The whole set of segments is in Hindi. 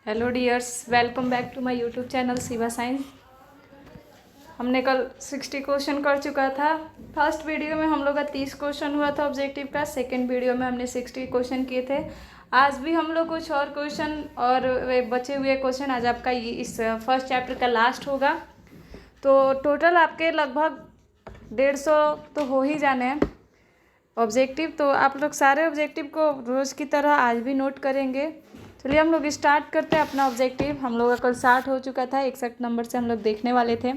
Hello dears, welcome back to my YouTube channel Shiva science. हमने कल 60 क्वेश्चन कर चुका था। फर्स्ट वीडियो में हम लोग का 30 क्वेश्चन हुआ था ऑब्जेक्टिव का। सेकंड वीडियो में हमने 60 क्वेश्चन किए थे। आज भी हम लोग कुछ और क्वेश्चन और वे बचे हुए क्वेश्चन, आज आपका ये इस फर्स्ट चैप्टर का लास्ट होगा। तो टोटल आपके लगभग 150 तो हो ही जाने हैं ऑब्जेक्टिव। तो आप लोग सारे ऑब्जेक्टिव को रोज़ की तरह आज भी नोट करेंगे। चलिए हम लोग स्टार्ट करते हैं अपना ऑब्जेक्टिव। हम लोग का कल 60 हो चुका था, 61 नंबर से हम लोग देखने वाले थे।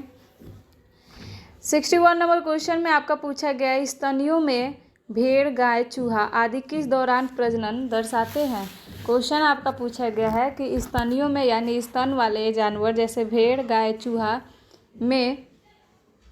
61 नंबर क्वेश्चन में आपका पूछा गया है, स्तनियों में भेड़, गाय, चूहा आदि किस दौरान प्रजनन दर्शाते हैं। क्वेश्चन आपका पूछा गया है कि स्तनियों में यानी स्तन वाले जानवर जैसे भेड़, गाय, चूहा में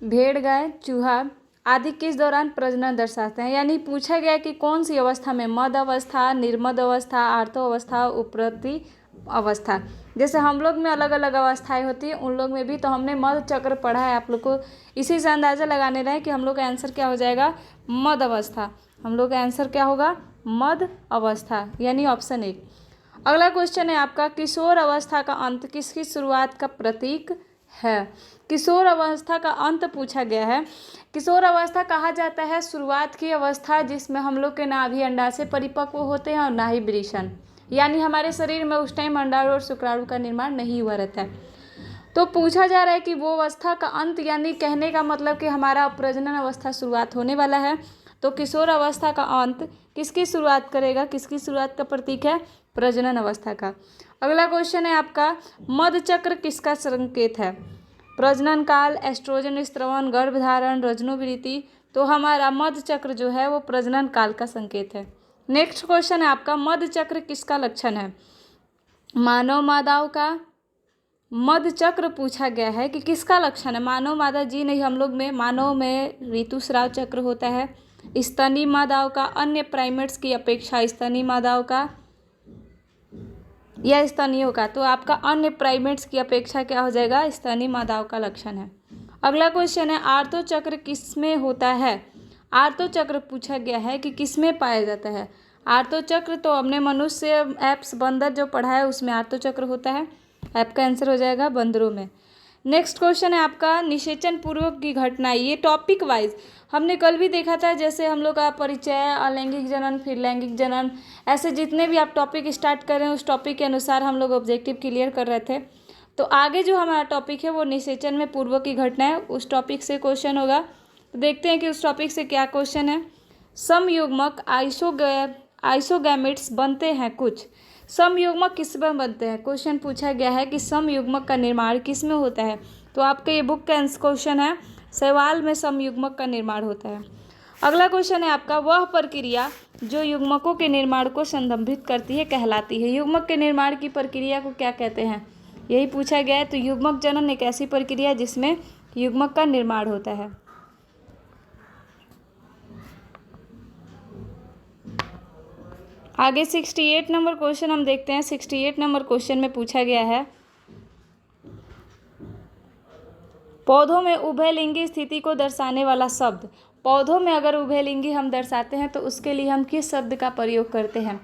भेड़, गाय, चूहा आदि किस दौरान प्रजनन दर्शाते हैं। यानी पूछा गया कि कौन सी अवस्था में, मद अवस्था, निर्मद अवस्था, आर्तो अवस्था, उपरती अवस्था। जैसे हम लोग में अलग अलग अवस्थाएं होती हैं, उन लोग में भी। तो हमने मद चक्र पढ़ा है, आप लोग को इसी से अंदाज़ा लगाने रहे कि हम लोग का आंसर क्या हो जाएगा, मद अवस्था। हम लोग का आंसर क्या होगा, मद अवस्था, यानी ऑप्शन 1। अगला क्वेश्चन है आपका, किशोर अवस्था का अंत किसकी शुरुआत का प्रतीक है। किशोर अवस्था का अंत पूछा गया है। किशोर अवस्था कहा जाता है शुरुआत की अवस्था जिसमें हम लोग के नाभि अंडाशय परिपक्व होते हैं और ना ही वृषण, यानी हमारे शरीर में उस टाइम अंडाणु और शुक्राणु का निर्माण नहीं हुआ रहता है। तो पूछा जा रहा है कि वो अवस्था का अंत, यानी कहने का मतलब कि हमारा प्रजनन अवस्था शुरुआत होने वाला है। तो किशोर अवस्था का अंत किसकी शुरुआत करेगा, किसकी शुरुआत का प्रतीक है, प्रजनन अवस्था का। अगला क्वेश्चन है आपका, मध चक्र किसका संकेत है। प्रजनन काल, एस्ट्रोजन स्त्रवण, गर्भधारण, रजनोवृत्ति। तो हमारा मध चक्र जो है वो प्रजनन काल का संकेत है। नेक्स्ट क्वेश्चन है आपका, मध चक्र किसका लक्षण है। मानव मादाओं का मध चक्र पूछा गया है कि किसका लक्षण है। मानव मादा जी नहीं, हम लोग में मानव में ऋतुस्राव चक्र होता है। स्तनी मादाओं का, अन्य प्राइमेट्स की अपेक्षा स्तनी मादाओं का या स्तनियों का, तो आपका अन्य प्राइमेट्स की अपेक्षा क्या हो जाएगा, स्तनी मादाओं का लक्षण है। अगला क्वेश्चन है, आर्तो चक्र किसमें होता है। आर्तो चक्र पूछा गया है कि किसमें पाया जाता है। आर्तो चक्र तो हमने मनुष्य, एप्स, बंदर जो पढ़ा है उसमें आर्तो चक्र होता है। आपका आंसर हो जाएगा बंदरों में। नेक्स्ट क्वेश्चन है आपका, निषेचन पूर्वक की घटना। ये टॉपिक वाइज हमने कल भी देखा था, जैसे हम लोग का परिचय, अलैंगिक जनन, फिर लैंगिक जनन, ऐसे जितने भी आप टॉपिक स्टार्ट कर रहे हैं उस टॉपिक के अनुसार हम लोग ऑब्जेक्टिव क्लियर कर रहे थे। तो आगे जो हमारा टॉपिक है वो निषेचन में पूर्वक की घटना है, उस टॉपिक से क्वेश्चन होगा। तो देखते हैं कि उस टॉपिक से क्या क्वेश्चन है। समयुग्मक आइसोगैमेट्स बनते हैं कुछ। समयुग्मक किस में बनते हैं, क्वेश्चन पूछा गया है कि समयुग्मक का निर्माण किस में होता है। तो आपके ये बुक का क्वेश्चन है, शैवाल में समयुग्मक का निर्माण होता है। अगला क्वेश्चन है आपका, वह प्रक्रिया जो युग्मकों के निर्माण को संदर्भित करती है कहलाती है। युग्मक के निर्माण की प्रक्रिया को क्या कहते हैं, यही पूछा गया है। तो युग्मक जनन एक ऐसी प्रक्रिया है जिसमें युग्मक का निर्माण होता है। आगे 68 नंबर क्वेश्चन हम देखते हैं। 68 नंबर क्वेश्चन में पूछा गया है, पौधों में उभयलिंगी स्थिति को दर्शाने वाला शब्द। पौधों में अगर उभयलिंगी हम दर्शाते हैं तो उसके लिए हम किस शब्द का प्रयोग करते हैं,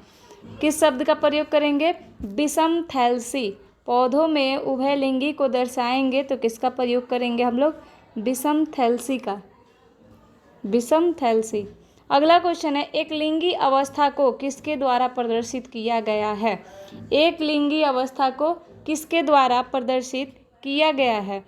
किस शब्द का प्रयोग करेंगे, विषम थैलसी। पौधों में उभयलिंगी को दर्शाएंगे तो किसका प्रयोग करेंगे हम लोग, विषम थैलसी का, विषम थैलसी। अगला क्वेश्चन है, एक लिंगी अवस्था को किसके द्वारा प्रदर्शित किया गया है। एक लिंगी अवस्था को किसके द्वारा प्रदर्शित किया गया है।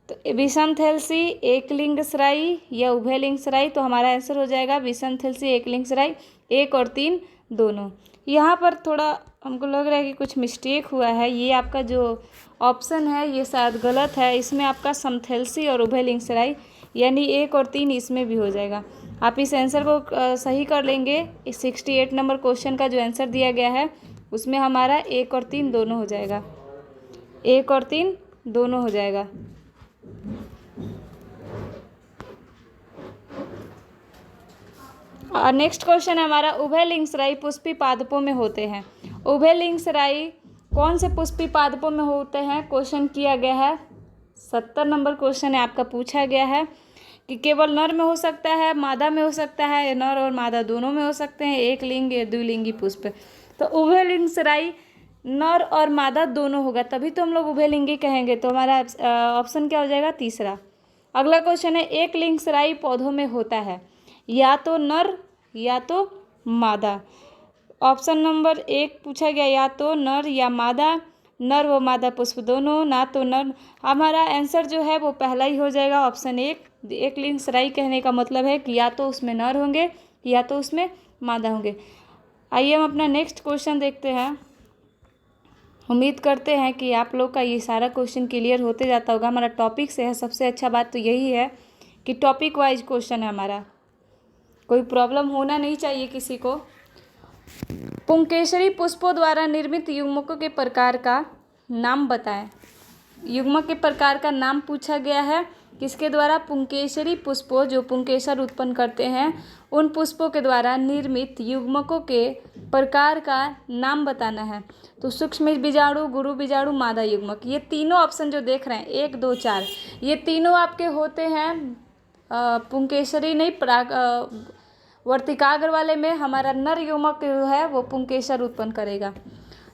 तो विषम थैलसी, एक लिंग सराई या उभयलिंग सराई। तो हमारा आंसर हो जाएगा विषम थैलसी, एक लिंग सराई, 1 और 3 दोनों। यहाँ पर थोड़ा हमको लग रहा है कि कुछ मिस्टेक हुआ है। ये आपका जो ऑप्शन है ये शायद गलत है। इसमें आपका समथैलसी और उभयलिंग सराई यानी 1 और 3 इसमें भी हो जाएगा। आप इस आंसर को सही कर लेंगे। इस 68 नंबर क्वेश्चन का जो आंसर दिया गया है उसमें हमारा 1 और 3 दोनों हो जाएगा, 1 और 3 दोनों हो जाएगा। और नेक्स्ट क्वेश्चन है हमारा, उभयलिंग सराई पुष्पी पादपों में होते हैं। उभयलिंग सराई कौन से पुष्पी पादपों में होते हैं, क्वेश्चन किया गया है। 70 नंबर क्वेश्चन है आपका, पूछा गया है कि केवल नर में हो सकता है, मादा में हो सकता है, नर और मादा दोनों में हो सकते हैं, एक लिंग या द्विलिंगी पुष्प। तो उभयलिंग सराई नर और मादा दोनों होगा, तभी तो हम लोग उभयलिंगी कहेंगे। तो हमारा ऑप्शन क्या हो जाएगा? तीसरा। अगला क्वेश्चन है, एक लिंगसराई पौधों में होता है या तो नर या तो मादा। ऑप्शन नंबर 1 पूछा गया, या तो नर या मादा, नर व मादा पुष्प दोनों, ना तो नर। हमारा आंसर जो है वो पहला ही हो जाएगा, ऑप्शन 1। एक लिंगसराई कहने का मतलब है कि या तो उसमें नर होंगे या तो उसमें मादा होंगे। आइए हम अपना नेक्स्ट क्वेश्चन देखते हैं। उम्मीद करते हैं कि आप लोग का ये सारा क्वेश्चन क्लियर होते जाता होगा। हमारा टॉपिक से है, सबसे अच्छा बात तो यही है कि टॉपिक वाइज क्वेश्चन है हमारा, कोई प्रॉब्लम होना नहीं चाहिए किसी को। पुंकेसरी पुष्पों द्वारा निर्मित युग्मकों के प्रकार का नाम बताएं। युग्मक के प्रकार का नाम पूछा गया है, किसके द्वारा? पुंकेसरी पुष्पों, जो पुंकेसर उत्पन्न करते हैं उन पुष्पों के द्वारा निर्मित युग्मकों के प्रकार का नाम बताना है। तो सूक्ष्म बीजाणु, गुरु बीजाणु, मादा युग्मक, ये तीनों ऑप्शन जो देख रहे हैं 1, 2, 4, ये तीनों आपके होते हैं पुंकेसरी नहीं, वर्तिकाग्र वाले में हमारा नर युग्मक जो है वो पुंकेसर उत्पन्न करेगा।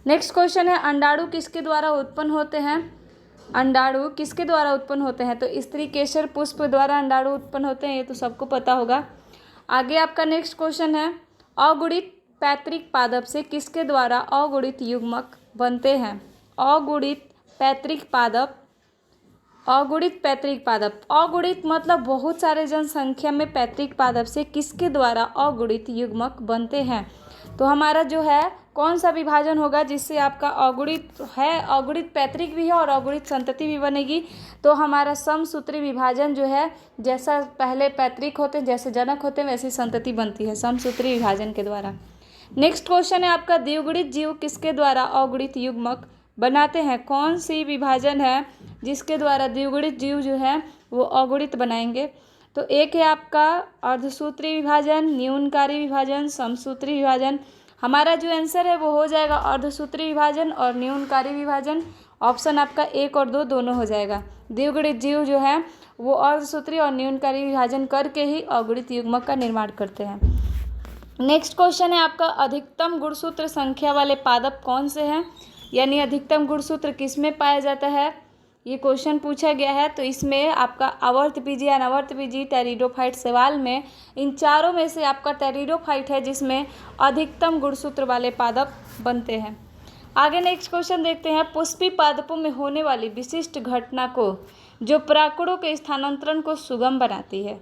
नेक्स्ट क्वेश्चन है, अंडाणु किसके द्वारा उत्पन्न होते हैं? अंडाणु किसके द्वारा उत्पन्न होते हैं? तो स्त्री केसर पुष्प द्वारा अंडाणु उत्पन्न होते हैं, ये तो सबको पता होगा। आगे आपका नेक्स्ट क्वेश्चन है, अगुणित पैतृक पादप से किसके द्वारा अगुणित युग्मक बनते हैं? अगुणित पैतृक पादप, अगुणित पैतृक पादप, अगुणित मतलब बहुत सारे जनसंख्या में पैतृक पादप से किसके द्वारा अगुणित युग्मक बनते हैं? तो हमारा जो है कौन सा विभाजन होगा जिससे आपका अगुणित है, अगुणित पैतृक भी है और अगुणित संतति भी बनेगी? तो हमारा समसूत्री विभाजन जो है, जैसा पहले पैतृक होते हैं, जैसे जनक होते हैं, वैसी संतति बनती है समसूत्री विभाजन के द्वारा। नेक्स्ट क्वेश्चन है आपका, द्विगुणित जीव किसके द्वारा अगुणित युग्मक बनाते हैं? कौन सी विभाजन है जिसके द्वारा द्विगुणित जीव जो है वो अगुणित बनाएंगे? तो एक है आपका अर्धसूत्री विभाजन, न्यूनकारी विभाजन, समसूत्री विभाजन। हमारा जो आंसर है वो हो जाएगा अर्धसूत्री विभाजन और न्यूनकारी विभाजन। ऑप्शन आपका 1 और 2 दोनों हो जाएगा। द्विगुणित जीव जो है वो अर्धसूत्री और न्यूनकारी विभाजन करके ही अगुणित युग्मक का निर्माण करते हैं। नेक्स्ट क्वेश्चन है आपका, अधिकतम गुणसूत्र संख्या वाले पादप कौन से हैं? यानी अधिकतम गुणसूत्र किस में पाया जाता है, ये क्वेश्चन पूछा गया है। तो इसमें आपका आवर्तबीजी, अनावर्तबीजी, टेरिडोफाइट, शैवाल में इन चारों में से आपका टेरिडोफाइट है जिसमें अधिकतम गुणसूत्र वाले पादप बनते हैं। आगे नेक्स्ट क्वेश्चन देखते हैं, पुष्पी पादपों में होने वाली विशिष्ट घटना को जो परागकणों के स्थानांतरण को सुगम बनाती है।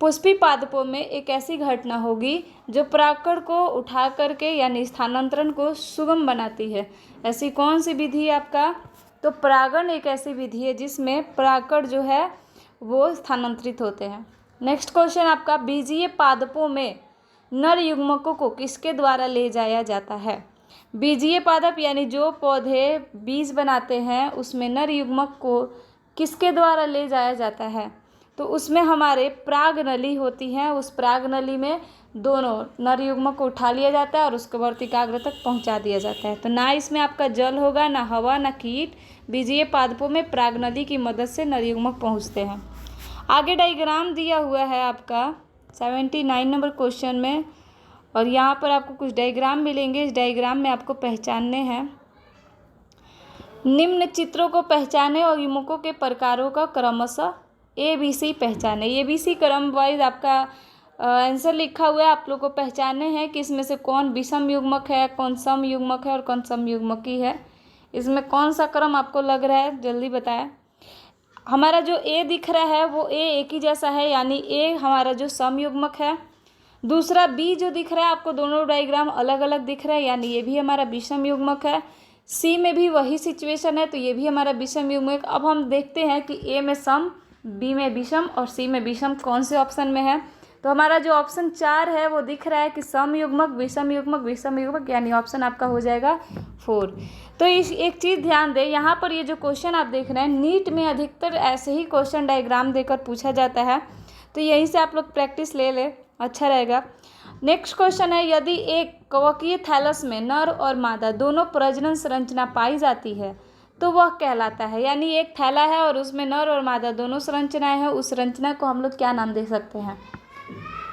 पुष्पी पादपों में एक ऐसी घटना होगी जो परागकण को उठा करके यानी स्थानांतरण को सुगम बनाती है। ऐसी कौन सी विधि है आपका? तो परागण एक ऐसी विधि है जिसमें परागकण जो है वो स्थानांतरित होते हैं। नेक्स्ट क्वेश्चन आपका, बीजीय पादपों में नर युग्मकों को किसके द्वारा ले जाया जाता है? बीजीय पादप यानी जो पौधे बीज बनाते हैं उसमें नर युग्मक को किसके द्वारा ले जाया जाता है? तो उसमें हमारे परागनली होती है, उस परागनली में दोनों नर युग्मक को उठा लिया जाता है और उसको वर्तिकाग्र तक पहुंचा दिया जाता है। तो ना इसमें आपका जल होगा, ना हवा, ना कीट। बीजीय पादपों में परागनली की मदद से नर युग्मक पहुंचते हैं। आगे डायग्राम दिया हुआ है आपका 79 नंबर क्वेश्चन में, और यहाँ पर आपको कुछ डायग्राम मिलेंगे। इस डायग्राम में आपको पहचानने हैं। निम्न चित्रों को पहचाने और युग्मकों के प्रकारों का क्रमशः ABC पहचाने। ABC क्रम वाइज आपका आंसर लिखा हुआ है, आप लोग को पहचानने हैं कि इसमें से कौन विषम युग्मक है, कौन सम युग्मक है और कौन सम युग्मकी है। इसमें कौन सा क्रम आपको लग रहा है, जल्दी बताएं। हमारा जो A दिख रहा है वो A एक ही जैसा है, यानी A हमारा जो सम युग्मक है। दूसरा B जो दिख रहा है आपको, दोनों डायग्राम अलग अलग दिख रहा है, यानी ये भी हमारा विषम युग्मक है। C में भी वही सिचुएशन है, तो ये भी हमारा विषम युग्मक। अब हम देखते हैं कि A में सम, B में विषम और C में विषम कौन से ऑप्शन में है। तो हमारा जो ऑप्शन 4 है वो दिख रहा है कि सम युग्मक, विषम युग्मक, विषम युग्मक, यानी ऑप्शन आपका हो जाएगा 4। तो इस एक चीज़ ध्यान दें, यहाँ पर ये जो क्वेश्चन आप देख रहे हैं नीट में अधिकतर ऐसे ही क्वेश्चन डायग्राम देकर पूछा जाता है, तो यहीं से आप लोग प्रैक्टिस ले ले, अच्छा रहेगा। नेक्स्ट क्वेश्चन है, यदि एक कवकीय थैलस में नर और मादा दोनों प्रजनन संरचना पाई जाती है तो वह कहलाता है। यानी एक थैला है और उसमें नर और मादा दोनों संरचनाएं हैं, उस संरचना को हम लोग क्या नाम दे सकते हैं?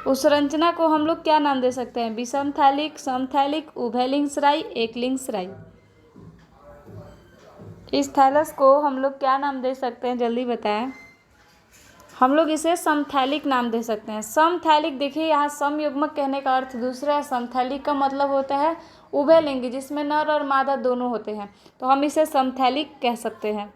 उस संरचना को हम लोग क्या नाम दे सकते हैं? विषम थैलिक, समथैलिक, उभयलिंगसराई, एकलिंगसराई। इस थैलस को हम लोग क्या नाम दे सकते हैं, जल्दी बताएं। हम लोग इसे समथैलिक नाम दे सकते हैं। समथैलिक, देखिए यहाँ समयुग्मक कहने का अर्थ दूसरा है, समथैलिक का मतलब होता है उभयलिंगी, जिसमें नर और मादा दोनों होते हैं, तो हम इसे समथैलिक कह सकते हैं।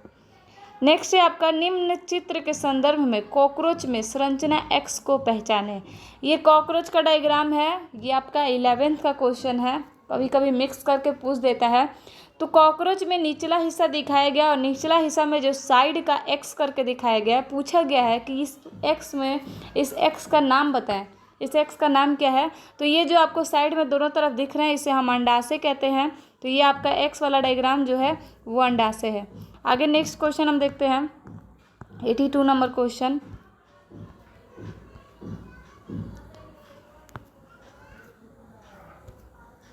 नेक्स्ट है आपका, निम्न चित्र के संदर्भ में कॉकरोच में संरचना एक्स को पहचाने। ये कॉकरोच का डायग्राम है, ये आपका 11th का क्वेश्चन है, कभी कभी मिक्स करके पूछ देता है। तो कॉकरोच में निचला हिस्सा दिखाया गया और निचला हिस्सा में जो साइड का एक्स करके दिखाया गया है, पूछा गया है कि इस एक्स में, इस एक्स का नाम बताएं, इस एक्स का नाम क्या है। तो ये जो आपको साइड में दोनों तरफ दिख रहे हैं, इसे हम अंडाशय कहते हैं। तो ये आपका एक्स वाला डायग्राम जो है वो अंडाशय है। आगे नेक्स्ट क्वेश्चन हम देखते हैं, 82 नंबर क्वेश्चन।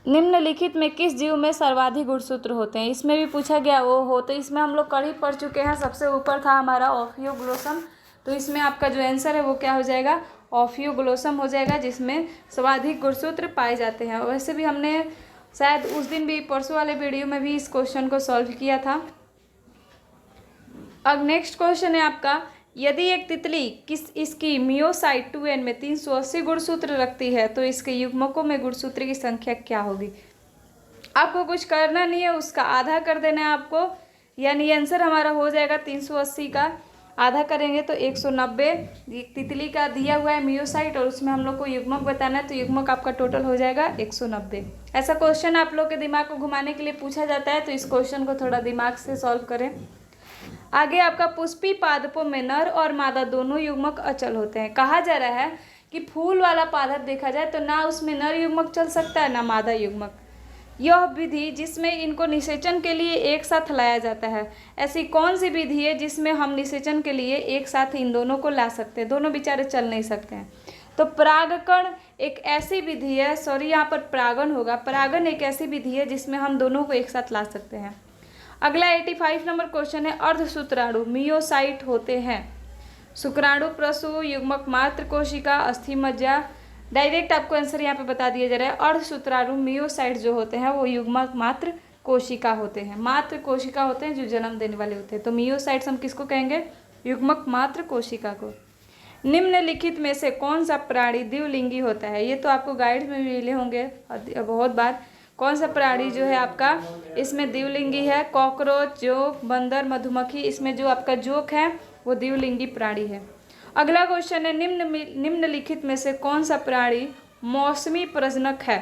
निम्नलिखित में किस जीव में सर्वाधिक गुणसूत्र होते हैं, इसमें भी पूछा गया वो हो। तो इसमें हम लोग कल ही पढ़ चुके हैं, सबसे ऊपर था हमारा ऑफियोग्लोसम। तो इसमें आपका जो आंसर है वो क्या हो जाएगा, ऑफियोग्लोसम हो जाएगा, जिसमें सर्वाधिक गुणसूत्र पाए जाते हैं। वैसे भी हमने शायद उस दिन भी, परसों वाले वीडियो में भी इस क्वेश्चन को सॉल्व किया था। अब नेक्स्ट क्वेश्चन है आपका, यदि एक तितली इसकी मियोसाइट 2n में 380 गुणसूत्र रखती है तो इसके युग्मकों में गुणसूत्र की संख्या क्या होगी। आपको कुछ करना नहीं है, उसका आधा कर देना है आपको, यानी आंसर हमारा हो जाएगा 380 का आधा करेंगे तो 190। तितली का दिया हुआ है मियोसाइट और उसमें हम लोग को युग्मक बताना है, तो युग्मक आपका टोटल हो जाएगा 190। ऐसा क्वेश्चन आप लोग के दिमाग को घुमाने के लिए पूछा जाता है, तो इस क्वेश्चन को थोड़ा दिमाग से सॉल्व करें। आगे आपका, पुष्पी पादपों में नर और मादा दोनों युग्मक अचल होते हैं। कहा जा रहा है कि फूल वाला पादप देखा जाए तो ना उसमें नर युग्मक चल सकता है ना मादा युग्मक। यह विधि जिसमें इनको निषेचन के लिए एक साथ लाया जाता है, ऐसी कौन सी विधि है जिसमें हम निषेचन के लिए एक साथ इन दोनों को ला सकते हैं, दोनों बेचारे चल नहीं सकते हैं। तो परागकण एक ऐसी विधि है, सॉरी यहाँ पर परागन होगा, परागन एक ऐसी विधि है जिसमें हम दोनों को एक साथ ला सकते हैं। अगला 85 नंबर क्वेश्चन है, अर्धसूत्राणु मियोसाइट होते हैं। शुक्राणु, प्रसु, युग्मक मात्र कोशिका, अस्थि मज्जा। डायरेक्ट आपको आंसर यहाँ पे बता दिया जा रहा है, अर्धसूत्राणु मियोसाइट जो होते हैं वो युग्मक मात्र कोशिका होते हैं, मात्र कोशिका होते हैं जो जन्म देने वाले होते हैं। तो मियोसाइट्स हम किसको कहेंगे, युग्मक मात्र कोशिका को। निम्नलिखित में से कौन सा प्राणी द्विलिंगी होता है, ये तो आपको गाइड में भी मिले होंगे बहुत बार। कौन सा प्राणी जो है आपका इसमें द्विलिंगी है, कॉकरोच, जोक, बंदर, मधुमक्खी, इसमें जो आपका जोक है वो द्विलिंगी प्राणी है। अगला क्वेश्चन है, निम्नलिखित में से कौन सा प्राणी मौसमी प्रजनक है।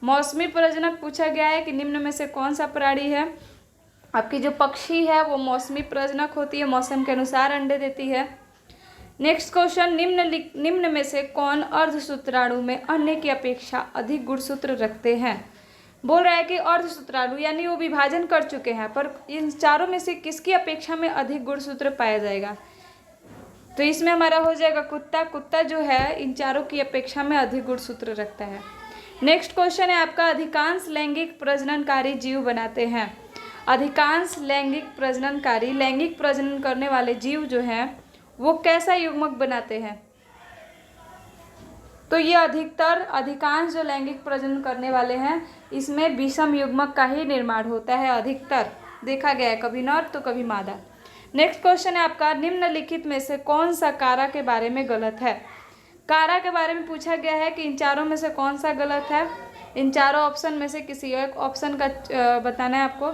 मौसमी प्रजनक पूछा गया है कि निम्न में से कौन सा प्राणी है। आपकी जो पक्षी है वो मौसमी प्रजनक होती है, मौसम के अनुसार अंडे देती है। नेक्स्ट क्वेश्चन, निम्न में से कौन अर्धसूत्राणु में अन्य की अपेक्षा अधिक गुणसूत्र रखते हैं। बोल रहा है कि अर्धसूत्राणु यानी वो विभाजन कर चुके हैं, पर इन चारों में से किसकी अपेक्षा में अधिक गुणसूत्र पाया जाएगा। तो इसमें हमारा हो जाएगा कुत्ता। कुत्ता जो है इन चारों की अपेक्षा में अधिक गुणसूत्र रखता है। नेक्स्ट क्वेश्चन है आपका, अधिकांश लैंगिक प्रजननकारी जीव बनाते हैं। अधिकांश लैंगिक प्रजननकारी, लैंगिक प्रजनन करने वाले जीव जो हैं वो कैसा युग्मक बनाते हैं। तो ये अधिकांश जो लैंगिक प्रजनन करने वाले हैं इसमें विषम युग्मक का ही निर्माण होता है, अधिकतर देखा गया है, कभी नर तो कभी मादा। नेक्स्ट क्वेश्चन है आपका, निम्नलिखित में से कौन सा कारा के बारे में गलत है। कारा के बारे में पूछा गया है कि इन चारों में से कौन सा गलत है। इन चारों ऑप्शन में से किसी एक ऑप्शन का बताना है आपको।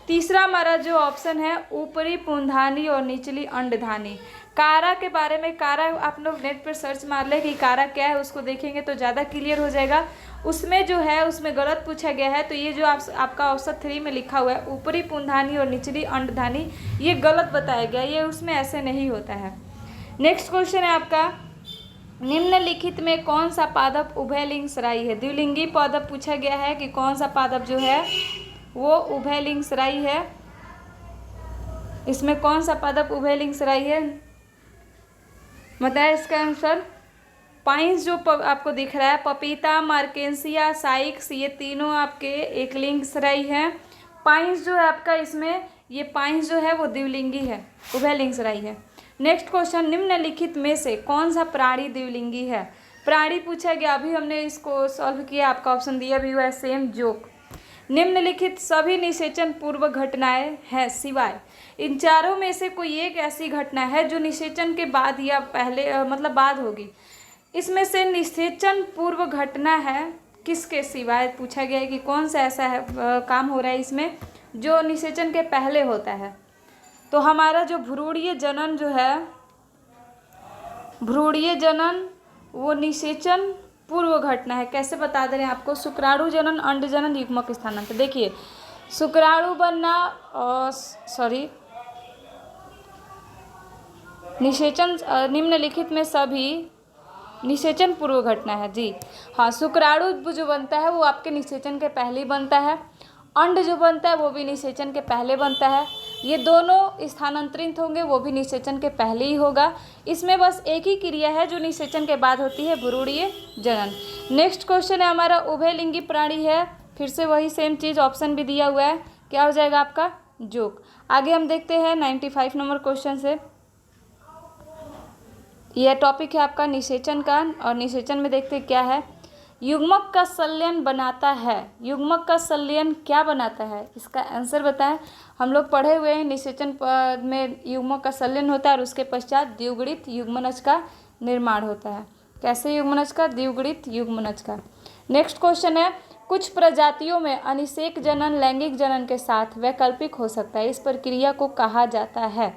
तीसरा हमारा जो ऑप्शन है, ऊपरी पूंधानी और निचली अंडधानी। कारा के बारे में, कारा आप लोग नेट पर सर्च मार ले कि कारा क्या है, उसको देखेंगे तो ज़्यादा क्लियर हो जाएगा। उसमें जो है उसमें गलत पूछा गया है, तो ये जो आपका ऑप्शन 3 में लिखा हुआ है ऊपरी पूंधानी और निचली अंडधानी, ये गलत बताया गया, ये उसमें ऐसे नहीं होता है। नेक्स्ट क्वेश्चन है आपका, निम्नलिखित में कौन सा पादप उभयलिंग सराई है। द्विलिंगी पादप पूछा गया है कि कौन सा पादप जो है वो उभयलिंग सराई है। इसमें कौन सा पादप उभयलिंग सराई है, बताया इसका आंसर। पाइंस जो आपको दिख रहा है, पपीता, मार्केंसिया, साइक्स, ये तीनों आपके एक लिंग सराई है। पाइंस जो है आपका, इसमें ये पाइंस जो है वो द्विलिंगी है, उभयलिंग सराई है। नेक्स्ट क्वेश्चन, निम्नलिखित में से कौन सा प्राणी द्विलिंगी है। प्राणी पूछा गया, अभी हमने इसको सॉल्व किया, आपका ऑप्शन दिया भी हुआ है सेम, जोक। निम्नलिखित सभी निषेचन पूर्व घटनाएं हैं सिवाय इन चारों में से कोई एक ऐसी घटना है जो निषेचन के बाद या पहले मतलब बाद होगी। इसमें से निषेचन पूर्व घटना है किसके सिवाय पूछा गया है कि कौन सा ऐसा है काम हो रहा है इसमें जो निषेचन के पहले होता है। तो हमारा जो भ्रूणीय जनन जो है, भ्रूणीय जनन वो निषेचन पूर्व घटना है। कैसे बता दे रहे हैं आपको, शुक्राणु जनन, अंड जनन, युग्मक स्थानांतर। देखिए शुक्राणु बनना निषेचन निम्नलिखित में सभी निषेचन पूर्व घटना है जी। हाँ, शुक्राणु जो बनता है वो आपके निषेचन के पहले ही बनता है, अंड जो बनता है वो भी निषेचन के पहले बनता है, ये दोनों स्थानांतरित होंगे वो भी निषेचन के पहले ही होगा। इसमें बस एक ही क्रिया है जो निषेचन के बाद होती है, भ्रूणीय जनन। नेक्स्ट क्वेश्चन है हमारा उभयलिंगी प्राणी है, फिर से वही सेम चीज़, ऑप्शन भी दिया हुआ है, क्या हो जाएगा आपका जोक। आगे हम देखते हैं 95 नंबर क्वेश्चन से। यह टॉपिक है आपका निषेचन का, और निषेचन में देखते हैं क्या है। युग्मक का संलयन बनाता है, युग्मक का संलयन क्या बनाता है, इसका आंसर बताएं। हम लोग पढ़े हुए हैं निषेचन में युग्मक का संलयन होता है और उसके पश्चात द्विगुणित युग्मनज का निर्माण होता है। कैसे युग्मनज का, द्विगुणित युग्मनज का। नेक्स्ट क्वेश्चन है कुछ प्रजातियों में अनिषेक जनन लैंगिक जनन के साथ वैकल्पिक हो सकता है, इस प्रक्रिया को कहा जाता है।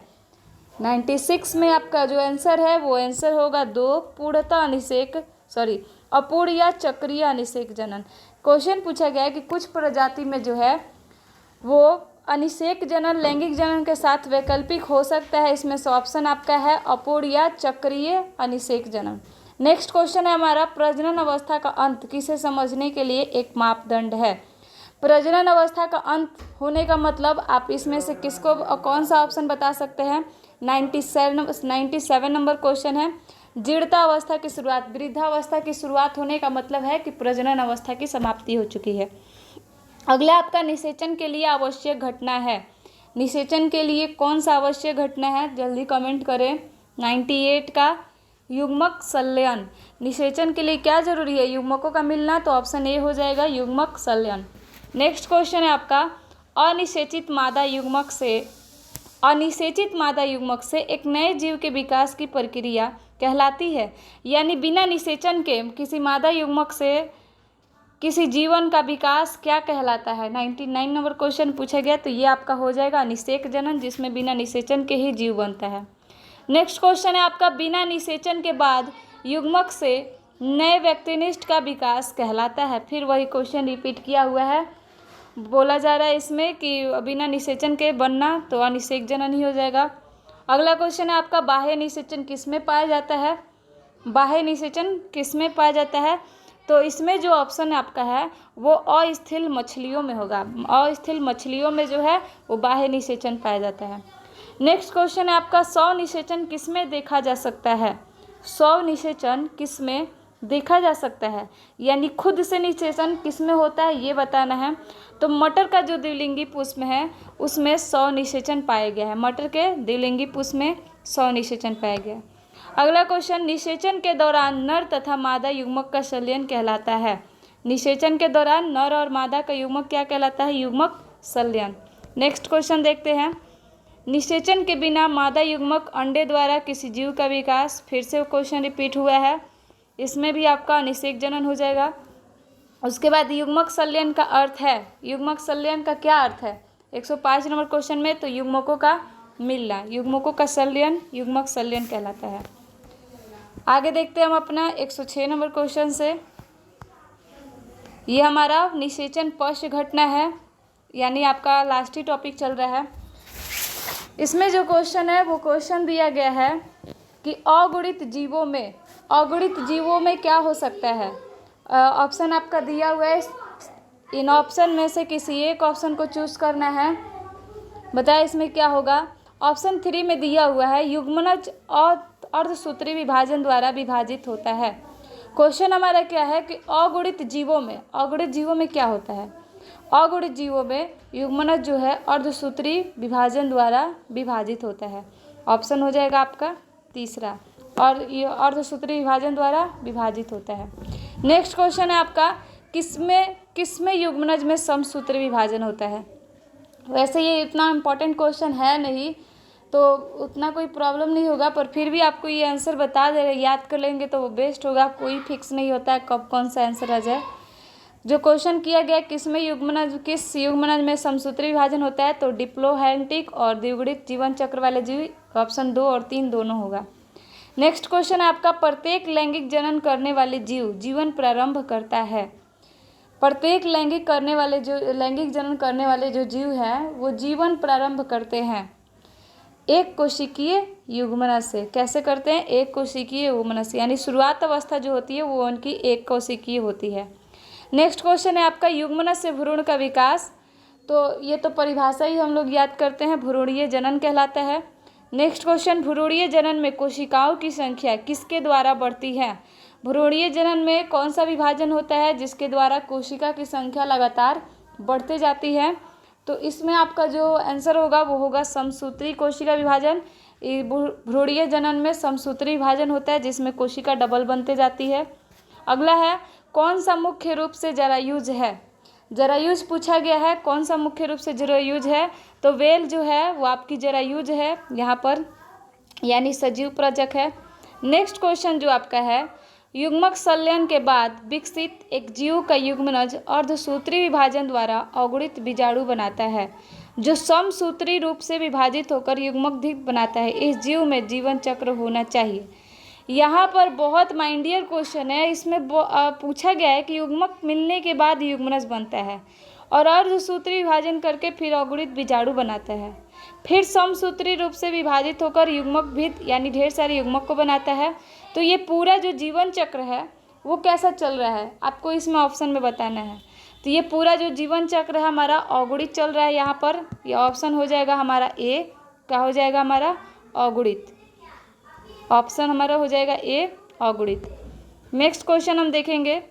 96 में आपका जो आंसर है वो आंसर होगा 2, पूर्णतः अपूर्ण या चक्रीय अनिषेक जनन। क्वेश्चन पूछा गया है कि कुछ प्रजाति में जो है वो अनिषेक जनन लैंगिक जनन के साथ वैकल्पिक हो सकता है। इसमें से ऑप्शन आपका है अपूर्ण या चक्रीय अनिषेक जनन। नेक्स्ट क्वेश्चन है हमारा प्रजनन अवस्था का अंत किसे समझने के लिए एक मापदंड है। प्रजनन अवस्था का अंत होने का मतलब आप इसमें से किसको कौन सा ऑप्शन बता सकते हैं। 97 नंबर क्वेश्चन है जीर्णता अवस्था की शुरुआत, वृद्धावस्था की शुरुआत होने का मतलब है कि प्रजनन अवस्था की समाप्ति हो चुकी है। अगला आपका निषेचन के लिए आवश्यक घटना है। निषेचन के लिए कौन सा आवश्यक घटना है, जल्दी कमेंट करें। 98 का युग्मक संलयन। निषेचन के लिए क्या जरूरी है, युग्मकों का मिलना, तो ऑप्शन ए हो जाएगा युग्मक संलयन। नेक्स्ट क्वेश्चन है आपका अनिषेचित मादा युग्मक से एक नए जीव के विकास की प्रक्रिया कहलाती है। यानी बिना निषेचन के किसी मादा युग्मक से किसी जीवन का विकास क्या कहलाता है। 99 नंबर क्वेश्चन पूछा गया, तो ये आपका हो जाएगा अनिषेक जनन, जिसमें बिना निषेचन के ही जीव बनता है। नेक्स्ट क्वेश्चन है आपका बिना निषेचन के बाद युग्मक से नए व्यक्तिनिष्ठ का विकास कहलाता है। फिर वही क्वेश्चन रिपीट किया हुआ है, बोला जा रहा है इसमें कि बिना निषेचन के बनना तो अनिषेक जनन ही हो जाएगा। अगला क्वेश्चन है आपका बाह्य निषेचन किसमें पाया जाता है। बाह्य निषेचन किसमें पाया जाता है, तो इसमें जो ऑप्शन आपका है वो अस्थिल मछलियों में होगा। अस्थिल मछलियों में जो है वो बाह्य निषेचन पाया जाता है। नेक्स्ट क्वेश्चन है आपका स्व निषेचन किसमें देखा जा सकता है। स्व निषेचन किसमें देखा जा सकता है, यानी खुद से निषेचन किसमें होता है ये बताना है। तो मटर का जो द्विलिंगी पुष्प है उसमें स्व निषेचन पाया गया है। मटर के द्विलिंगी पुष्प में स्व निषेचन पाया गया है। अगला क्वेश्चन निषेचन के दौरान नर तथा मादा युग्मक का संलयन कहलाता है। निषेचन के दौरान नर और मादा का युग्मक क्या कहलाता है, युग्मक संलयन। नेक्स्ट क्वेश्चन देखते हैं निषेचन के बिना मादा युग्मक अंडे द्वारा किसी जीव का विकास। फिर से क्वेश्चन रिपीट हुआ है, इसमें भी आपका अनिषेक जनन हो जाएगा। उसके बाद युग्मक संलयन का अर्थ है, युग्मक संलयन का क्या अर्थ है 105 नंबर क्वेश्चन में, तो युग्मकों का मिलना, युग्मकों का संलयन युग्मक संलयन कहलाता है। आगे देखते हैं हम अपना 106 नंबर क्वेश्चन से। ये हमारा निषेचन पश्च घटना है, यानी आपका लास्ट ही टॉपिक चल रहा है। इसमें जो क्वेश्चन है वो क्वेश्चन दिया गया है कि अगुणित जीवों में क्या हो सकता है। ऑप्शन आपका दिया हुआ है, इन ऑप्शन में से किसी एक ऑप्शन को चूज करना है। बताया इसमें क्या होगा। ऑप्शन 3 में दिया हुआ है युग्मनज अर्धसूत्री विभाजन द्वारा विभाजित होता है। क्वेश्चन हमारा क्या है कि अगुणित जीवों में क्या होता है। अगुणित जीवों में युग्मनज जो है अर्धसूत्री विभाजन द्वारा विभाजित होता है। ऑप्शन हो जाएगा आपका तीसरा, और ये अर्धसूत्री विभाजन द्वारा विभाजित होता है। नेक्स्ट क्वेश्चन है आपका किसमें युग्मनज में समसूत्री विभाजन होता है। वैसे ये इतना इम्पोर्टेंट क्वेश्चन है नहीं, तो उतना कोई प्रॉब्लम नहीं होगा, पर फिर भी आपको ये आंसर बता दे रहे, याद कर लेंगे तो वो बेस्ट होगा। कोई फिक्स नहीं होता है कब कौन सा आंसर आ जाए। जो क्वेश्चन किया गया किस युग्मनज में समसूत्री विभाजन होता है, तो डिप्लोहैंटिक और द्विगुणित जीवन चक्र वाले जीव ऑप्शन 2 और 3 दोनों होगा। नेक्स्ट क्वेश्चन है आपका, प्रत्येक लैंगिक जनन करने वाले जीव जीवन प्रारंभ करता है। प्रत्येक लैंगिक जनन करने वाले जो जीव हैं वो जीवन प्रारंभ करते हैं एक कोशिकीय युग्मनज से। कैसे करते हैं? एक कोशिकीय युग्मनज से, यानी शुरुआत अवस्था जो होती है वो उनकी एक कोशिकीय होती है। नेक्स्ट क्वेश्चन है आपका, युग्मनज से भ्रूण का विकास। तो ये तो परिभाषा ही हम लोग याद करते हैं, भ्रूणीय जनन कहलाता है। नेक्स्ट क्वेश्चन, भ्रूणीय जनन में कोशिकाओं की संख्या किसके द्वारा बढ़ती है? भ्रूणीय जनन में कौन सा विभाजन होता है जिसके द्वारा कोशिका की संख्या लगातार बढ़ते जाती है? तो इसमें आपका जो आंसर होगा वो होगा समसूत्री कोशिका विभाजन। भ्रूणीय जनन में समसूत्री विभाजन होता है जिसमें कोशिका डबल बनते जाती है। अगला है, कौन सा मुख्य रूप से जरायुज है? जरायुज पूछा गया है, कौन सा मुख्य रूप से जरायुज है? तो वेल जो है वो आपकी जरायुज है यहाँ पर, यानी सजीव प्रजक है। नेक्स्ट क्वेश्चन जो आपका है, युग्मक संलयन के बाद विकसित एक जीव का युग्मनज अर्धसूत्री विभाजन द्वारा अगुणित बीजाणु बनाता है जो समसूत्री रूप से विभाजित होकर युग्मक द्वीप बनाता है। इस जीव में जीवन चक्र होना चाहिए। यहाँ पर बहुत माइंडियर क्वेश्चन है, इसमें पूछा गया है कि युग्मक मिलने के बाद युग्मनज बनता है और अर्धसूत्री विभाजन करके फिर अगुणित बीजाणु बनाता है, फिर समसूत्री रूप से विभाजित होकर युग्मक भित्त यानी ढेर सारे युग्मक को बनाता है। तो ये पूरा जो जीवन चक्र है वो कैसा चल रहा है आपको इसमें ऑप्शन में बताना है। तो ये पूरा जो जीवन चक्र है हमारा अगुणित चल रहा है। यहाँ पर ये ऑप्शन हो जाएगा हमारा ए, क्या हो जाएगा हमारा? अगुणित। ऑप्शन हमारा हो जाएगा ए, अगुणित। नेक्स्ट क्वेश्चन हम देखेंगे,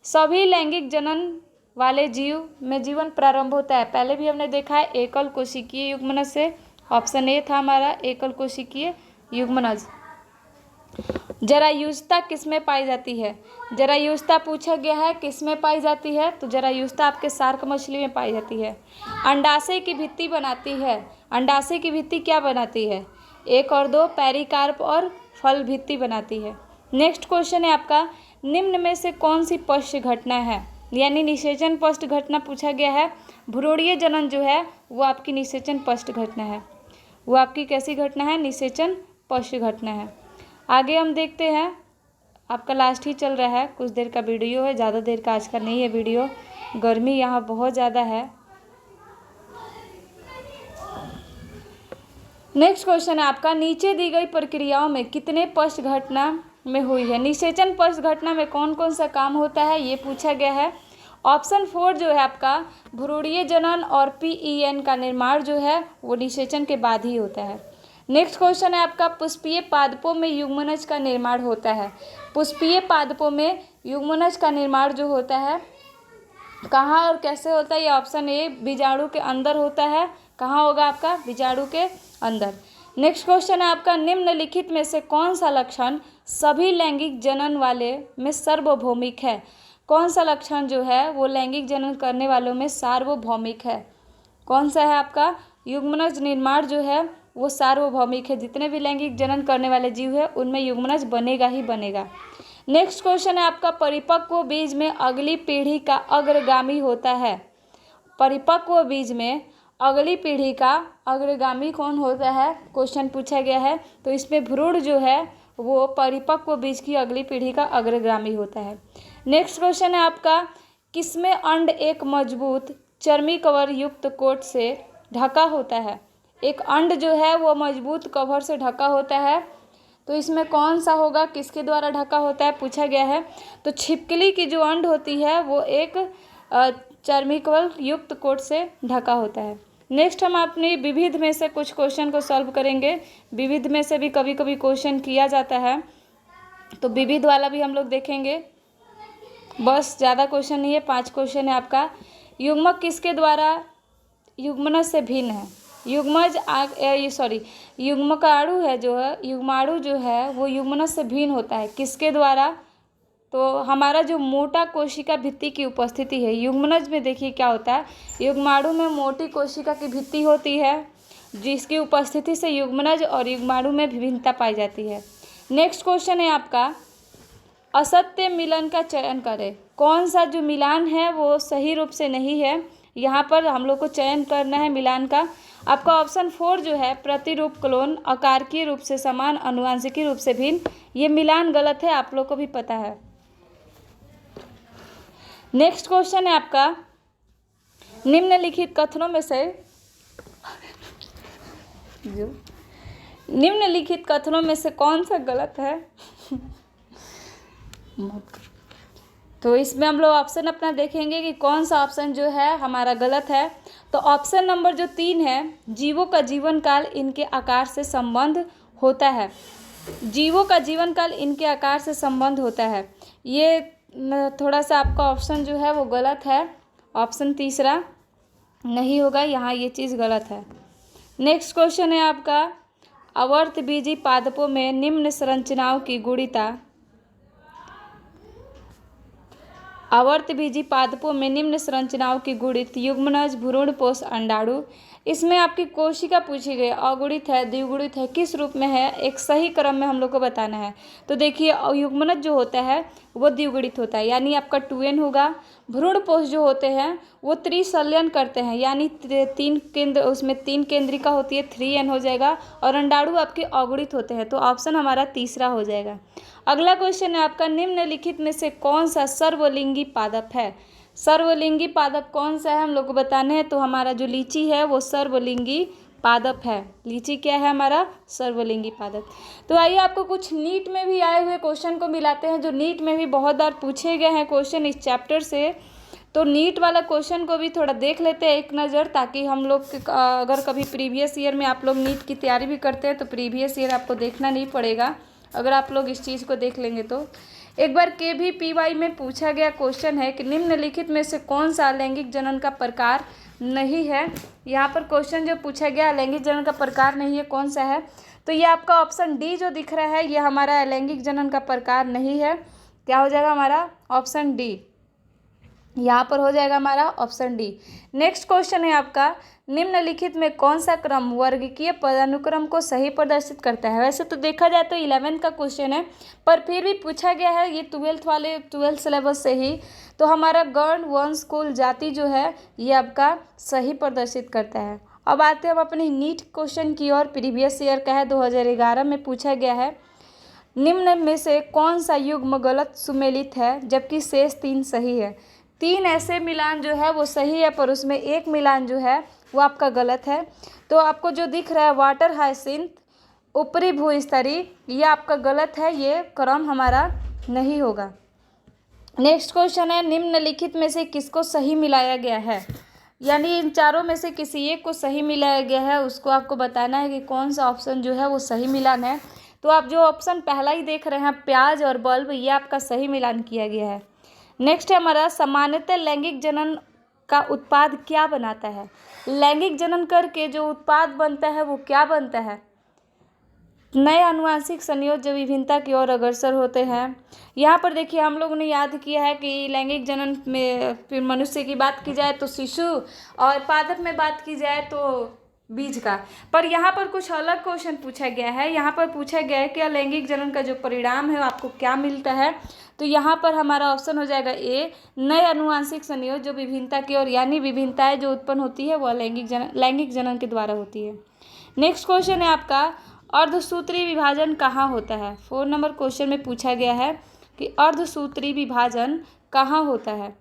सभी लैंगिक जनन वाले जीव में जीवन प्रारंभ होता है। पहले भी हमने देखा है एकल कोशिकीय युग्मनज से। ऑप्शन ए था हमारा एकल कोशिकीय युग्मनज। जरायुजता किसमें पाई जाती है? जरायुजता पूछा गया है किसमें पाई जाती है? तो जरायुजता आपके शार्क मछली में पाई जाती है। अंडाशय की भित्ति बनाती है। अंडाशय की भित्ति क्या बनाती है? 1 और 2 पेरिकार्प और फल भित्ति बनाती है। नेक्स्ट क्वेश्चन है आपका, निम्न में से कौन सी पश्च घटना है? यानी निषेचन पश्च घटना पूछा गया है। भ्रूणीय जनन जो है वो आपकी निषेचन पश्च घटना है। वो आपकी कैसी घटना है? निषेचन पश्च घटना है। आगे हम देखते हैं, आपका लास्ट ही चल रहा है, कुछ देर का वीडियो है, ज़्यादा देर का आज का नहीं है वीडियो, गर्मी यहाँ बहुत ज़्यादा है। नेक्स्ट क्वेश्चन है आपका, नीचे दी गई प्रक्रियाओं में कितने पश्च घटना में हुई है? निषेचन पश्च घटना में कौन कौन सा काम होता है ये पूछा गया है। ऑप्शन 4 जो है आपका, भ्रूणीय जनन और PEN का निर्माण जो है वो निषेचन के बाद ही होता है। नेक्स्ट क्वेश्चन है आपका, पुष्पीय पादपों में युग्मनज का निर्माण होता है। पुष्पीय पादपों में युग्मनज का निर्माण जो होता है कहाँ और कैसे होता है? ये ऑप्शन ए, बीजाणु के अंदर होता है। कहाँ होगा आपका? बीजाणु के अंदर। नेक्स्ट क्वेश्चन है आपका, निम्नलिखित में से कौन सा लक्षण सभी लैंगिक जनन वाले में सार्वभौमिक है? कौन सा लक्षण जो है वो लैंगिक जनन करने वालों में सार्वभौमिक है? कौन सा है आपका? युग्मनज निर्माण जो है वो सार्वभौमिक है। जितने भी लैंगिक जनन करने वाले जीव है उनमें युग्मनज बनेगा ही बनेगा। नेक्स्ट क्वेश्चन है आपका, परिपक्व बीज में अगली पीढ़ी का अग्रगामी होता है। परिपक्व बीज में अगली पीढ़ी का अग्रगामी कौन होता है? क्वेश्चन पूछा गया है। तो इसमें भ्रूण जो है वो परिपक्व बीज की अगली पीढ़ी का अग्रगामी होता है। नेक्स्ट क्वेश्चन है आपका, किसमें अंड एक मजबूत चर्मी कवर युक्त कोट से ढका होता है? एक अंड जो है वो मजबूत कवर से ढका होता है। तो इसमें कौन सा होगा? किसके द्वारा ढका होता है पूछा गया है। तो छिपकली की जो अंड होती है वो एक चर्मी कवर युक्त कोट से ढका होता है। नेक्स्ट हम अपनी विविध में से कुछ क्वेश्चन को सॉल्व करेंगे। विविध में से भी कभी कभी क्वेश्चन किया जाता है, तो विविध वाला भी हम लोग देखेंगे। बस ज़्यादा क्वेश्चन नहीं है, 5 क्वेश्चन है आपका। युग्मक किसके द्वारा युग्मनज से भिन्न है? युग्मकाणु है जो है, युग्माणु जो है वो युग्मनज से भिन्न होता है। किसके द्वारा? तो हमारा जो मोटा कोशिका भित्ति की उपस्थिति है, युग्मनज में देखिए क्या होता है, युग्माणु में मोटी कोशिका की भित्ति होती है जिसकी उपस्थिति से युग्मनज और युग्माणु में विभिन्नता पाई जाती है। नेक्स्ट क्वेश्चन है आपका, असत्य मिलन का चयन करें। कौन सा जो मिलान है वो सही रूप से नहीं है, यहाँ पर हम लोग को चयन करना है मिलान का। आपका ऑप्शन 4 जो है, प्रतिरूप क्लोन, आकारकीय रूप से समान, अनुवांशिकी रूप से भिन्न, ये मिलान गलत है, आप लोग को भी पता है। नेक्स्ट क्वेश्चन है आपका, निम्नलिखित कथनों में से कौन सा गलत है। तो इसमें हम लोग ऑप्शन अपना देखेंगे कि कौन सा ऑप्शन जो है हमारा गलत है। तो ऑप्शन नंबर जो 3 है, जीवों का जीवन काल इनके आकार से संबंध होता है। जीवों का जीवन काल इनके आकार से संबंध होता है, ये थोड़ा सा आपका ऑप्शन जो है वो गलत है। ऑप्शन तीसरा नहीं होगा, यहाँ ये चीज़ गलत है। नेक्स्ट क्वेश्चन है आपका, आवर्तबीजी पादपों में निम्न संरचनाओं की गुणिता। आवर्तबीजी पादपों में निम्न संरचनाओं की गुणित युग्मनज, भ्रूणपोष, अंडाणु। इसमें आपकी कोशिका पूछी गई, अगुणित है, द्विगुणित है, किस रूप में है, एक सही क्रम में हम लोग को बताना है। तो देखिए युग्मनज जो होता है वो द्विगुणित होता है, यानी आपका 2n होगा। भ्रूणपोष जो होते हैं वो त्रिसंलयन करते हैं, यानी 3 केंद्र, उसमें 3 केंद्रिका होती है, 3n हो जाएगा। और अंडाणु आपके अगुणित होते हैं, तो ऑप्शन हमारा तीसरा हो जाएगा। अगला क्वेश्चन है आपका, निम्नलिखित में से कौन सा सर्वलिंगी पादप है। सर्वलिंगी पादप कौन सा है हम लोग को बताने हैं। तो हमारा जो लीची है वो सर्वलिंगी पादप है। लीची क्या है हमारा, सर्वलिंगी पादप। तो आइए आपको कुछ नीट में भी आए हुए क्वेश्चन को मिलाते हैं, जो नीट में भी बहुत बार पूछे गए हैं क्वेश्चन इस चैप्टर से। तो नीट वाला क्वेश्चन को भी थोड़ा देख लेते हैं एक नज़र, ताकि हम लोग अगर कभी प्रीवियस ईयर में आप लोग नीट की तैयारी भी करते हैं तो प्रीवियस ईयर आपको देखना नहीं पड़ेगा अगर आप लोग इस चीज़ को देख लेंगे। तो एक बार KVPY में पूछा गया क्वेश्चन है कि निम्नलिखित में से कौन सा अलैंगिक जनन का प्रकार नहीं है। यहाँ पर क्वेश्चन जो पूछा गया अलैंगिक जनन का प्रकार नहीं है, कौन सा है। तो ये आपका ऑप्शन डी जो दिख रहा है ये हमारा अलैंगिक जनन का प्रकार नहीं है। क्या हो जाएगा हमारा, ऑप्शन डी, यहाँ पर हो जाएगा हमारा ऑप्शन डी। नेक्स्ट क्वेश्चन है आपका, निम्नलिखित में कौन सा क्रम वर्गीकीय पदानुक्रम को सही प्रदर्शित करता है। वैसे तो देखा जाए तो 11th का क्वेश्चन है, पर फिर भी पूछा गया है ये 12th सिलेबस से ही। तो हमारा गण, वंश, कुल, जाति जो है ये आपका सही प्रदर्शित करता है। अब आते हैं हम अपनी नीट क्वेश्चन की ओर। प्रीवियस ईयर का है, 2011 में पूछा गया है, निम्न में से कौन सा युग्म गलत सुमेलित है जबकि शेष 3 सही है। 3 ऐसे मिलान जो है वो सही है, पर उसमें एक मिलान जो है वो आपका गलत है। तो आपको जो दिख रहा है वाटर हाइसिंथ, ऊपरी भूस्तरी, ये आपका गलत है, ये क्रम हमारा नहीं होगा। नेक्स्ट क्वेश्चन है, निम्नलिखित में से किसको सही मिलाया गया है। यानी इन चारों में से किसी एक को सही मिलाया गया है, उसको आपको बताना है कि कौन सा ऑप्शन जो है वो सही मिलान है। तो आप जो ऑप्शन पहला ही देख रहे हैं, प्याज और बल्ब, ये आपका सही मिलान किया गया है। नेक्स्ट है हमारा, सामान्यतः लैंगिक जनन का उत्पाद क्या बनाता है। लैंगिक जनन करके जो उत्पाद बनता है वो क्या बनता है, नए आनुवंशिक संयोजन विभिन्नता की ओर अग्रसर होते हैं। यहाँ पर देखिए हम लोगों ने याद किया है कि लैंगिक जनन में फिर मनुष्य की बात की जाए तो शिशु, और पादप में बात की जाए तो बीज का। पर यहाँ पर कुछ अलग क्वेश्चन पूछा गया है। यहाँ पर पूछा गया है कि अलैंगिक जनन का जो परिणाम है आपको क्या मिलता है। तो यहाँ पर हमारा ऑप्शन हो जाएगा ए, नए आनुवंशिक संयोजन जो विभिन्नता की ओर, यानी विभिन्नताएं जो उत्पन्न होती है वो लैंगिक जनन के द्वारा होती है। नेक्स्ट क्वेश्चन है आपका, अर्धसूत्री विभाजन कहाँ होता है। 4 नंबर क्वेश्चन में पूछा गया है कि अर्धसूत्री विभाजन कहाँ होता है।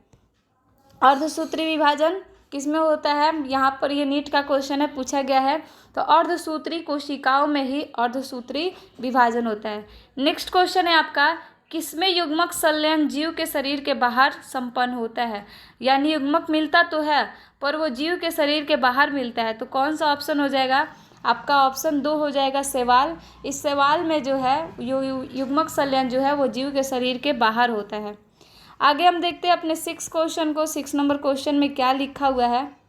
अर्धसूत्री विभाजन किसमें होता है, यहाँ पर ये नीट का क्वेश्चन है, पूछा गया है। तो अर्धसूत्री कोशिकाओं में ही अर्धसूत्री विभाजन होता है। नेक्स्ट क्वेश्चन है आपका, किसमें युग्मक संलयन जीव के शरीर के बाहर संपन्न होता है। यानी युग्मक मिलता तो है पर वो जीव के शरीर के बाहर मिलता है। तो कौन सा ऑप्शन हो जाएगा, आपका ऑप्शन 2 हो जाएगा, शैवाल। इस शैवाल में जो है युग्मक संलयन जो है वो जीव के शरीर के बाहर होता है। आगे हम देखते हैं अपने 6 क्वेश्चन को। 6 नंबर क्वेश्चन में क्या लिखा हुआ है।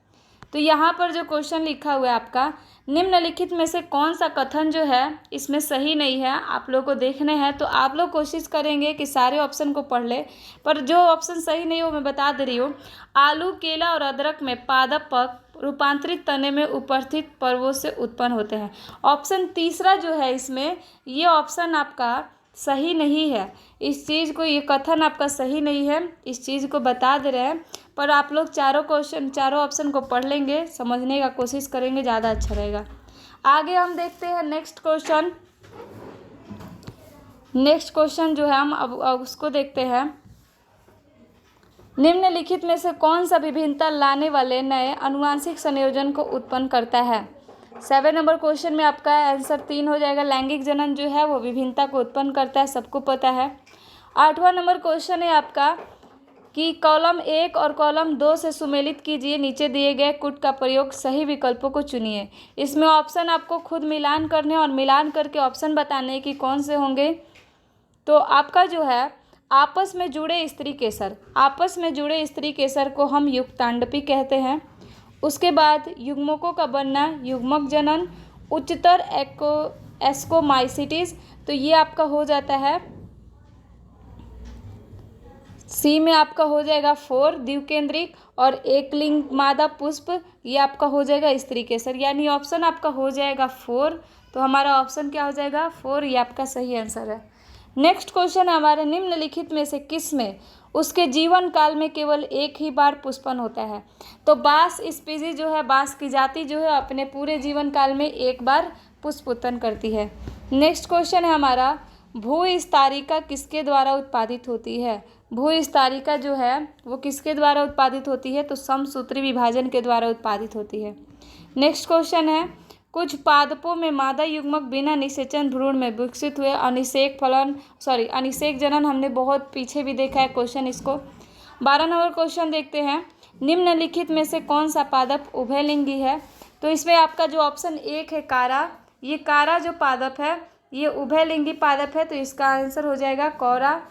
तो यहाँ पर जो क्वेश्चन लिखा हुआ है आपका, निम्नलिखित में से कौन सा कथन जो है इसमें सही नहीं है, आप लोग को देखने हैं। तो आप लोग कोशिश करेंगे कि सारे ऑप्शन को पढ़ ले, पर जो ऑप्शन सही नहीं हो मैं बता दे रही हूँ। आलू, केला और अदरक में पादप रूपांतरित तने में उपस्थित पर्वों से उत्पन्न होते हैं। ऑप्शन तीसरा जो है इसमें, ये ऑप्शन आपका सही नहीं है। इस चीज़ को, ये कथन आपका सही नहीं है, इस चीज़ को बता दे रहे हैं। पर आप लोग चारों ऑप्शन को पढ़ लेंगे, समझने का कोशिश करेंगे, ज़्यादा अच्छा रहेगा। आगे हम देखते हैं नेक्स्ट क्वेश्चन जो है हम अब उसको देखते हैं। निम्नलिखित में से कौन सा विभिन्नता लाने वाले नए आनुवंशिक संयोजन को उत्पन्न करता है? 7 नंबर क्वेश्चन में आपका आंसर 3 हो जाएगा। लैंगिक जनन जो है वो विभिन्नता को उत्पन्न करता है, सबको पता है। 8वां नंबर क्वेश्चन है आपका कि कॉलम 1 और कॉलम 2 से सुमेलित कीजिए, नीचे दिए गए कुट का प्रयोग, सही विकल्पों को चुनिए। इसमें ऑप्शन आपको खुद मिलान करने और मिलान करके ऑप्शन बताने कि कौन से होंगे। तो आपका जो है आपस में जुड़े स्त्री केसर को हम युक्तांडपी कहते हैं। उसके बाद युग्मकों का बनना, युग्मक जनन, उच्चतर एस्कोमाइसिटिस, तो ये आपका हो जाता है सी में आपका हो जाएगा 4 द्विकेंद्रिक, और एक लिंग मादा पुष्प, ये आपका हो जाएगा स्त्री केसर। यानी ऑप्शन आपका हो जाएगा 4। तो हमारा ऑप्शन क्या हो जाएगा 4, ये आपका सही आंसर है। नेक्स्ट क्वेश्चन है हमारे, निम्नलिखित में से किस में उसके जीवन काल में केवल एक ही बार पुष्पन होता है? तो बांस स्पीसीज जो है, बांस की जाति जो है अपने पूरे जीवन काल में एक बार पुष्प उत्पन्न करती है। नेक्स्ट क्वेश्चन है हमारा, भूस्तारिका किसके द्वारा उत्पादित होती है? भूस्तारिका जो है वो किसके द्वारा उत्पादित होती है? तो समसूत्री विभाजन के द्वारा उत्पादित होती है। नेक्स्ट क्वेश्चन है, कुछ पादपों में मादा युग्मक बिना निषेचन भ्रूण में विकसित हुए अनिषेक जनन, हमने बहुत पीछे भी देखा है क्वेश्चन इसको। 12 नंबर क्वेश्चन देखते हैं, निम्नलिखित में से कौन सा पादप उभयलिंगी है? तो इसमें आपका जो ऑप्शन 1 है कारा, ये कारा जो पादप है ये उभयलिंगी पादप है, तो इसका आंसर हो जाएगा कारा।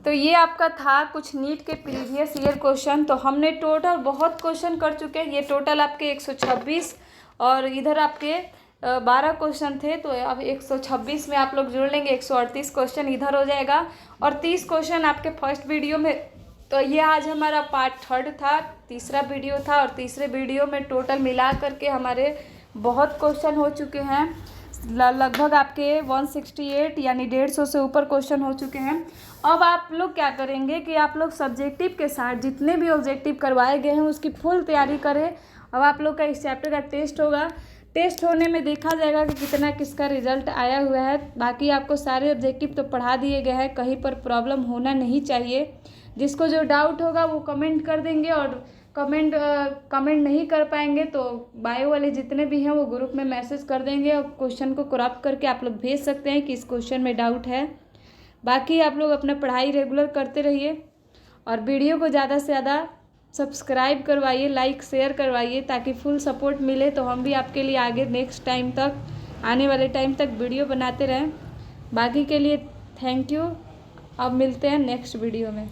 तो ये आपका था कुछ नीट के प्रीवियस ईयर क्वेश्चन। तो हमने टोटल बहुत क्वेश्चन कर चुके हैं, ये टोटल आपके 126 और इधर आपके 12 क्वेश्चन थे। तो अब 126 में आप लोग जोड़ लेंगे, 138 क्वेश्चन इधर हो जाएगा और 30 क्वेश्चन आपके फर्स्ट वीडियो में। तो ये आज हमारा पार्ट 3 था, तीसरा वीडियो था, और तीसरे वीडियो में टोटल मिला करके हमारे बहुत क्वेश्चन हो चुके हैं, लगभग आपके 168 यानी 150 से ऊपर क्वेश्चन हो चुके हैं। अब आप लोग क्या करेंगे कि आप लोग सब्जेक्टिव के साथ जितने भी ऑब्जेक्टिव करवाए गए हैं उसकी फुल तैयारी करें। अब आप लोग का इस चैप्टर का टेस्ट होगा, टेस्ट होने में देखा जाएगा कि कितना किसका रिजल्ट आया हुआ है। बाकी आपको सारे ऑब्जेक्टिव तो पढ़ा दिए गए हैं, कहीं पर प्रॉब्लम होना नहीं चाहिए। जिसको जो डाउट होगा वो कमेंट कर देंगे, और कमेंट नहीं कर पाएंगे तो बायो वाले जितने भी हैं वो ग्रुप में मैसेज कर देंगे, और क्वेश्चन को क्रॉप करके आप लोग भेज सकते हैं कि इस क्वेश्चन में डाउट है। बाकी आप लोग अपना पढ़ाई रेगुलर करते रहिए, और वीडियो को ज़्यादा से ज़्यादा सब्सक्राइब करवाइए, लाइक शेयर करवाइए, ताकि फुल सपोर्ट मिले तो हम भी आपके लिए आगे नेक्स्ट टाइम तक, आने वाले टाइम तक वीडियो बनाते रहें। बाकी के लिए थैंक यू। अब मिलते हैं नेक्स्ट वीडियो में।